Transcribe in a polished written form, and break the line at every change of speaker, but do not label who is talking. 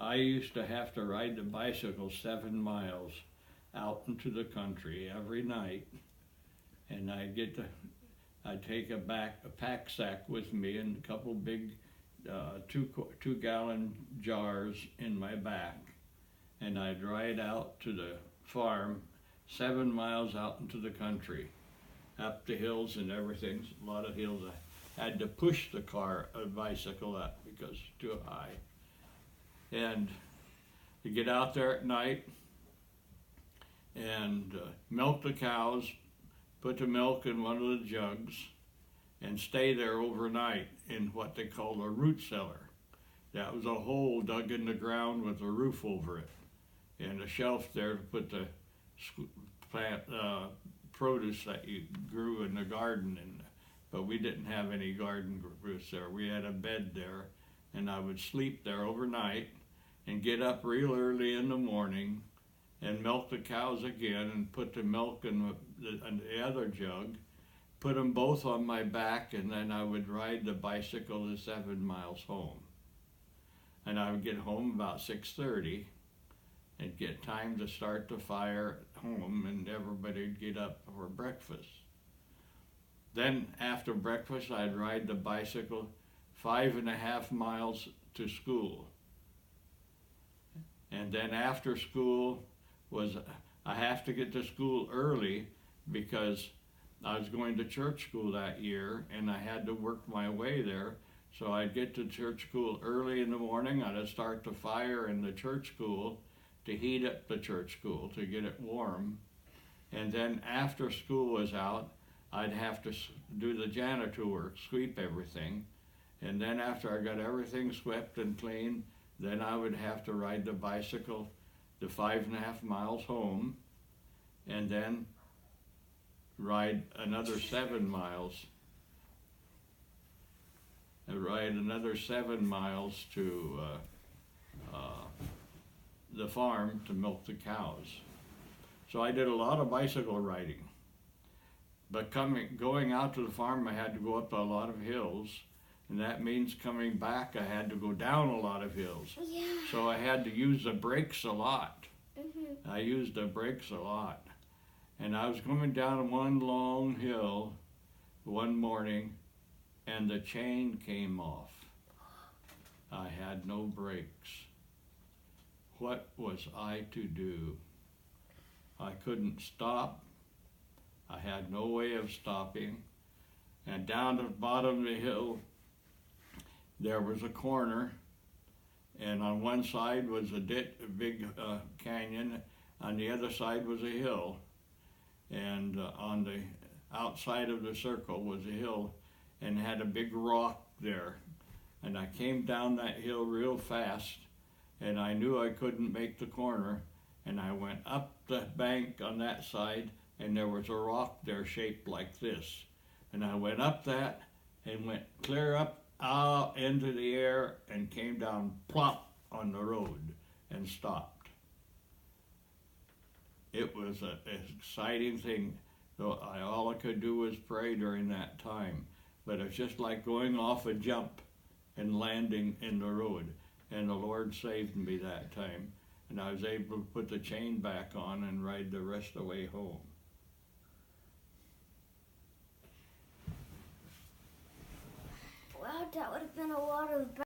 I used to have to ride the bicycle 7 miles out into the country every night, and I'd take a pack sack with me and a couple big 2 gallon jars in my back, and I'd ride out to the farm 7 miles out into the country, up the hills and everything, a lot of hills. I had to push the bicycle up because it's too high. And to get out there at night and milk the cows, put the milk in one of the jugs, and stay there overnight in what they call a root cellar. That was a hole dug in the ground with a roof over it, and a shelf there to put the plant produce that you grew in the garden. But we didn't have any garden produce there. We had a bed there, and I would sleep there overnight and get up real early in the morning and milk the cows again and put the milk in the other jug, put them both on my back, and then I would ride the bicycle the 7 miles home. And I would get home about 6:30 and get time to start the fire at home, and everybody would get up for breakfast. Then after breakfast, I'd ride the bicycle 5.5 miles to school. And then after school I have to get to school early because I was going to church school that year and I had to work my way there. So I'd get to church school early in the morning. I'd start the fire in the church school to heat up the church school to get it warm. And then after school was out, I'd have to do the janitor work, sweep everything. And then after I got everything swept and clean, then I would have to ride the bicycle the 5.5 miles home, and then ride another 7 miles. And ride another 7 miles to the farm to milk the cows. So I did a lot of bicycle riding. But going out to the farm, I had to go up a lot of hills, and that means coming back, I had to go down a lot of hills.
Yeah.
So I had to use the brakes a lot.
Mm-hmm.
I used the brakes a lot. And I was coming down one long hill one morning, and the chain came off. I had no brakes. What was I to do? I couldn't stop. I had no way of stopping. And down at the bottom of the hill, there was a corner, and on one side was a big canyon, on the other side was a hill, and on the outside of the circle was a hill, and had a big rock there. And I came down that hill real fast, and I knew I couldn't make the corner, and I went up the bank on that side, and there was a rock there shaped like this. And I went up that and went clear up out into the air and came down plop on the road and stopped. It was an exciting thing. So all I could do was pray during that time. But it's just like going off a jump and landing in the road. And the Lord saved me that time. And I was able to put the chain back on and ride the rest of the way home.
Wow, that would have been a lot of